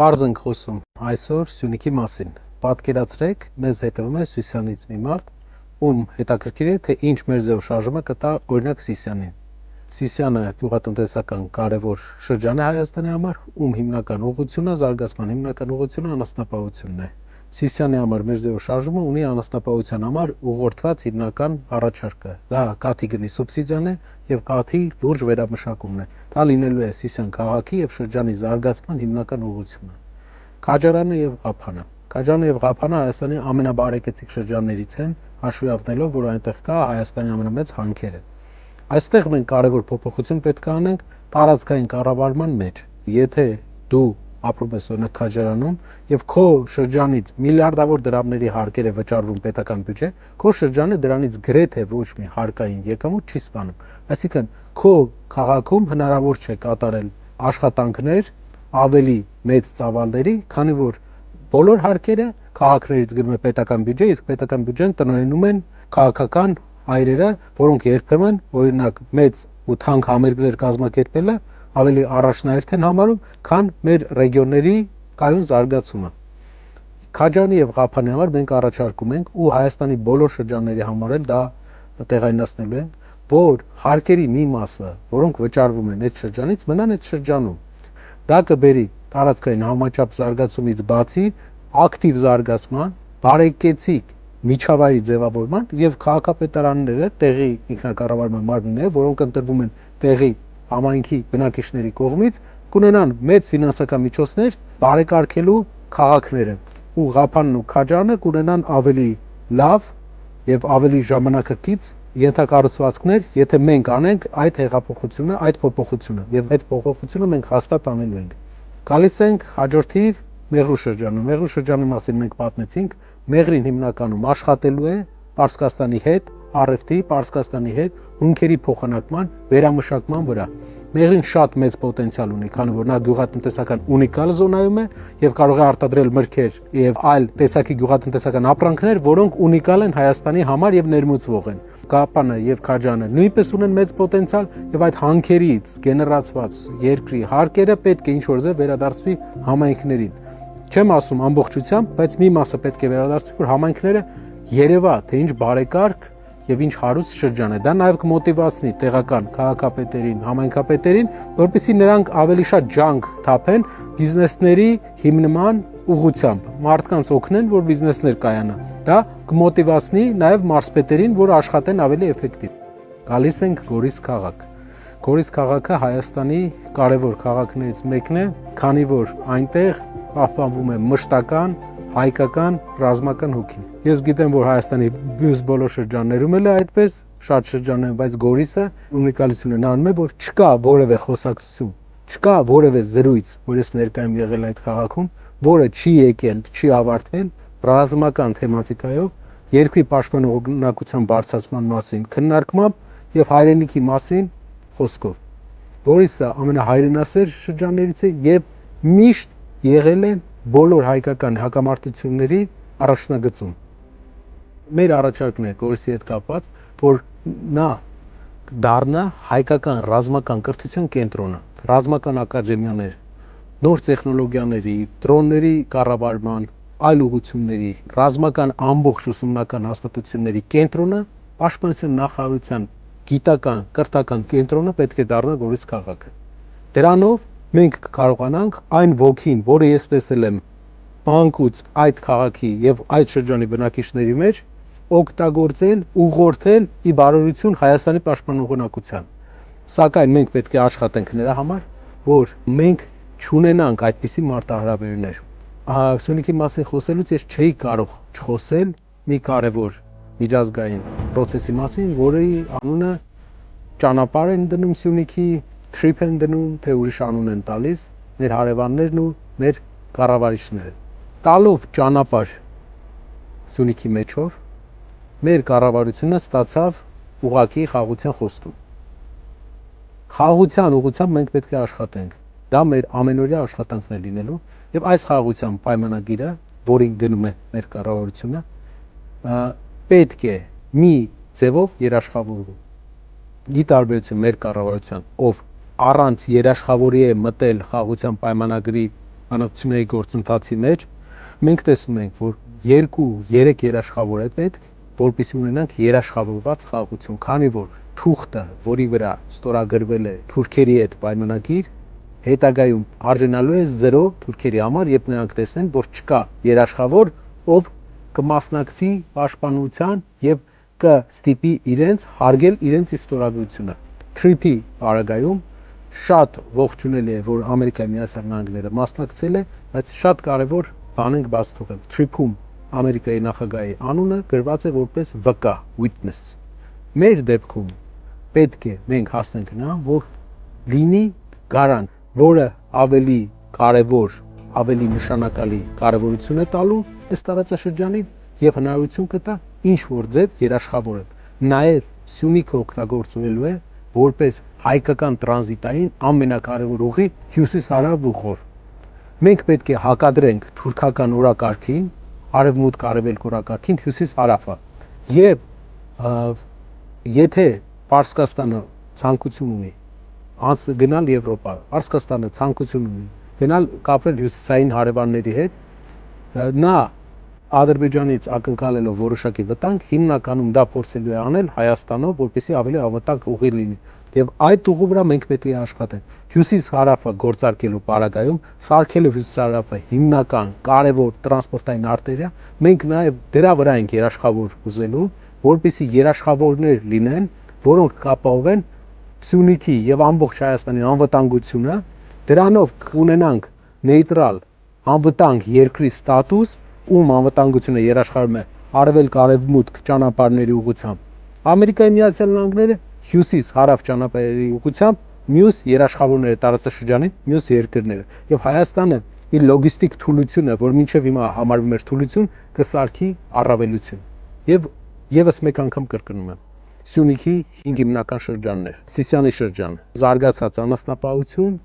Պարզ ենք խոսում այսօր Սյունիքի մասին։ Պատկերացրեք, մեզ հետևում է Սիսիանից մի մարդ, ում հետաքրքիր է, թե ինչ մեր ձև շարժումը կտա օրինակ Սիսիանին։ Սիսիանը գյուղատնտեսական կարևոր շրջան է Հայաստանի համար, ում հիմնական ուղղությունը, զարգացման հիմնական ուղղությունը անասնապահությունն է։ Սիսիանի համար մեր ձև շարժումը ունի անասնապահության համար ուղղորդված հիմնական առաջարկը։ Դա կաթի գնի սուբսիդիան է եւ կաթի լուրջ վերամշակումն է։ Դա լինելու է Սիսիան քաղաքի եւ շրջանի զարգացման հիմնական ուղղությունը։ Քաջարանը եւ Ղափանը։ Քաջարանը եւ Ղափանը Հայաստանի ամենաբարեկեցիկ շրջաններից են, հաշվի առնելով, որ այնտեղ կա Հայաստանի ամենամեծ հանքերը։ Այստեղ մենք կարևոր փոփոխություն պետք է անենք տարածքային կառավարման մեջ։ Եթե դու ապրում ես օրինակ Քաջարանում եւ քո շրջանից միլիարդավոր դրամների հարկեր է վճարվում պետական բյուջե, քո շրջանը դրանից գրեթե ոչ մի հարկային եկամուտ չի ստանում։ Այսինքն քո քաղաքում հնարավոր չէ կատարել աշխատանքներ ավելի մեծ ծավալների, քանի որ բոլոր հարկերը քաղաքներից գնում է պետական բյուջե, իսկ պետական բյուջեն տնօրինում են քաղաքական հայրերը, որոնք երբեմն օրինակ մեծ ու թանկ համերգներ կազմակերպելը ավելի առաջնահերթ են համարում, քան մեր ռեգիոնների կայուն զարգացումը։ Քաջարանի եւ Ղափանի համար մենք առաջարկում ենք ու Հայաստանի բոլոր շրջանների համար էլ դա տեղայնացնելու ենք, որ հարկերի մի մասը, որոնք վճարվում են այդ շրջանից, մնան այդ շրջանում։ Դա կբերի տարածքային համաչափ զարգացումից բացի ակտիվ զարգացման, բարեկեցիկ միջավայրի ձևավորման եւ քաղաքապետարանները տեղի ինքնակառավարման մարմինները, որոնք ընտրվում են տեղի համայնքի բնակիչների կողմից, կունենան մեծ ֆինանսական միջոցներ բարեկարգելու քաղաքները ու Ղափանն ու Քաջարանը կունենան ավելի լավ եւ ավելի ժամանակակից ենթակառուցվածքներ, եթե մենք անենք այդ հեղափոխությունը, այդ փոփոխությունը եւ այդ փոփոխությունը մենք հաստատ անելու ենք։ Գալիս ենք հաջորդիվ Մեղրու շրջանը։ Մեղրու շրջանի մասին մենք պատմեցինք, Մեղրին հիմնականում աշխատելու է Պարսկաստանի հետ, առևտրի, Պարսկաստանի հետ հունքերի փոխանակման, վերամշակման վրա։ Մեղրին շատ մեծ պոտենցիալ ունի, քանի որ նա գյուղատնտեսական ունիկալ զոնայում է եւ կարող է արտադրել մրգեր եւ այլ տեսակի գյուղատնտեսական ապրանքներ, որոնք ունիկալ են Հայաստանի համար եւ ներմուծվող են։ Ղափանը եւ Քաջարանը նույնպես ունեն մեծ պոտենցիալ եւ այդ հանքերից գեներացված երկրի հարկերը պետք է ինչ-որ ձև վերադարձվի համայնքներին։ Չեմ ասում ամբողջությամբ, բայց մի մասը պետք է վերադարձվի, որ համայնքները երևա, թե ինչ բարեկարգ եւ ինչ հարուստ շրջան է։ Դա նաեւ կմոտիվացնի տեղական քաղաքապետերին, համայնքապետերին, որպեսզի նրանք ավելի շատ ջանք թափեն բիզնեսների հիմնման ուղղությամբ, մարդկանց օգնեն, որ բիզնեսներ կայանա։ Դա կմոտիվացնի նաեւ մարզպետերին, որ աշխատեն ավելի էֆեկտիվ։ Գալիս ենք Գորիս քաղաք։ Գորիս քաղաքը Հայաստանի կարևոր քաղաքներից մեկն է, քանի որ այնտեղ պահպանվում է մշտական, հայկական, ռազմական հոգին։ Ես գիտեմ, որ Հայաստանի մյուս բոլոր շրջաններում էլ է այդպես, շատ շրջաններ, բայց Գորիսը ունիկալությունը նա անում է, որ չկա որևէ խոսակցություն, չկա որևէ զրույց, որ ես ներկայ եմ եղել այդ քաղաքում, որը չի եկել, չի ավարտվել ռազմական թեմատիկայով, երկրի պաշտպանողականության բարձրացման մասին քննարկմամբ եւ հայրենիքի մասին խոսքով։ Գորիսը ամենահայրենասեր շրջաններից է եւ միշտ եղել է բոլոր հայկական հակամարտությունների առաջնագծում։ Մեր առաջարկն է Գորիսի հետ կապված, որ նա դառնա հայկական ռազմական կրթության կենտրոնը, ռազմական ակադեմիաներ, նոր տեխնոլոգիաների, դրոնների կառավարման, այլ ուղղությունների, ռազմական ամբողջ ուսումնական հաստատությունների կենտրոնը, պաշտպանության նախարարության գիտական, կրթական կենտրոնը պետք է դառնա Գորիս քաղաքը։ Դրանով մենք կարողանանք այն ոգին, որը ես տեսել եմ մանկուց այդ քաղաքի եւ այդ շրջանի բնակիչների մեջ, օգտագործել, ուղղորդել ի բարօրություն Հայաստանի պաշտպանողականության։ Սակայն մենք պետք է աշխատենք նրա համար, որ մենք չունենանք այդպիսի մարտահրավերներ։ Սյունիքի մասին խոսելուց ես չէի կարող չխոսել մի կարևոր միջազգային process-ի մասին, որի անունը ճանապարհ են դնում Սյունիքի, trip են դնում, թե ուրիշ անուն են տալիս մեր հարևաններն ու մեր կառավարիչները։ Տալով ճանապարհ Սյունիքի մեջով մեր կառավարությունը ստացավ ուղղակի խաղաղության խոստում։ Խաղաղության ուղղությամբ մենք պետք է աշխատենք։ Դա մեր ամենօրյա աշխատանքն է լինելու եւ այս խաղաղության պայմանագիրը, որին գնում է մեր կառավարությունը, պետք է մի ձևով երաշխավորվի։ Ի տարբերություն մեր կառավարության, ով առանց երաշխավորի է մտել խաղաղության պայմանագրի բանակցությունների գործընթացի մեջ մենք տեսնում ենք, որ 2-3 երաշխավոր է պետք, որպեսզի ունենանք երաշխավորված խաղաղություն, քանի որ թուղթը, որի վրա ստորագրվել է թուրքերի հետ պայմանագիր, հետագայում արժանալու է 0 թուրքերի համար, երբ նրանք տեսնեն, որ չկա երաշխավոր, ով կմասնակցի պաշտպանության եւ կստիպի իրենց հարգել իրենց ստորագրությունը։ TRIP-ի պարագայում շատ ողջունելի է, որ Ամերիկայի Միացյալ Նահանգները մասնակցել է, բայց շատ կարևոր բան ենք բաց թողել։ TRIP-ում Ամերիկայի նախագահի անունը գրված է որպես վկա, witness։ Մեր դեպքում պետք է մենք հասնենք նրան, որ լինի գարանտ, որը ավելի կարևոր, ավելի նշանակալի կարևորություն է տալու այս տարածաշրջանին եւ հնարավորություն կտա ինչ որ ձև երաշխավորել։ Նաեւ Սյունիքը օգտագործվելու է որպես հայկական տրանզիտային ամենակարևոր ուղի հյուսիս-հարավ ուղով։ Մենք պետք է հակադրենք թուրքական օրակարգին, արևմուտք-արևելք օրակարգին հյուսիս-հարավը։ Եվ եթե Պարսկաստանը ցանկություն ունի գնալ Եվրոպա, Պարսկաստանը ցանկություն ունի գնալ կապվել հյուսիսային հարևանների հետ, նա Ադրբեջանից ակնկալելով որոշակի վտանգ, հիմնականում դա փորձելու է անել Հայաստանով, որպեսզի ավելի անվտանգ ուղի լինի։ Եվ այդ ուղու վրա մենք պետք է աշխատենք։ Հյուսիս-հարավը գործարկելու պարագայում, սարքելով հյուսիս-հարավը հիմնական կարևոր տրանսպորտային արտերիա, մենք նաև դրա վրա ենք երաշխավոր ուզելու, որպեսզի երաշխավորներ լինեն, որոնք կապահովեն Սյունիքի եւ ամբողջ Հայաստանի անվտանգությունը, դրանով կունենանք նեյտրալ անվտանգ երկրի ստատուս, ում անվտանգությունը երաշխավորում է արևելք-արևմուտք ճանապարհների ուղղությամբ։ Ամերիկայի Միացյալ Նահանգները հյուսիս-հարավ ճանապարհների ուղղությամբ մյուս երաշխավորները տարածաշրջանի մյուս երկրները եւ Հայաստանը իր լոգիստիկ թուլությունը, որ մինչեւ հիմա համարվում էր թուլություն, կսարքի առավելություն։ Եվ եւս մեկ անգամ կրկնում եմ, Սյունիքի 5 հիմնական շրջաններ, Սիսիանի շրջան, զարգացած անասնապահություն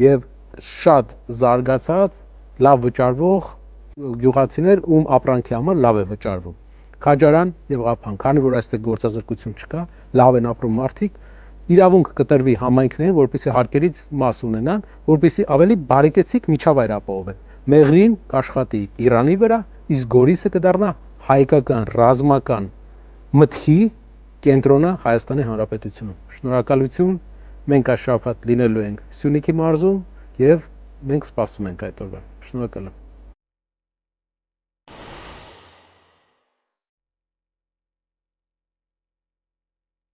եւ շատ զարգացած լավ վճարվող գյուղացիներ, ում ապրանքի համար լավ է վճարվում։ Քաջարան եւ Ղափան, քանի որ այստեղ գործազրկություն չկա, լավ են ապրում մարդիկ, իրավունք կտրվի համայնքներին, որպեսզի հարկերից մաս ունենան, որպեսզի ավելի բարեկեցիկ միջավայր ապահովեն։ Մեղրին կաշխատի Իրանի վրա, իսկ Գորիսը կդառնա հայկական ռազմական մտքի կենտրոնը Հայաստանի Հանրապետությունում։ Շնորհակալություն, մենք այս շաբաթ լինելու ենք Սյունիքի մարզում եւ մենք սպասում ենք այդ օրվան։ Շնորհակալ եմ։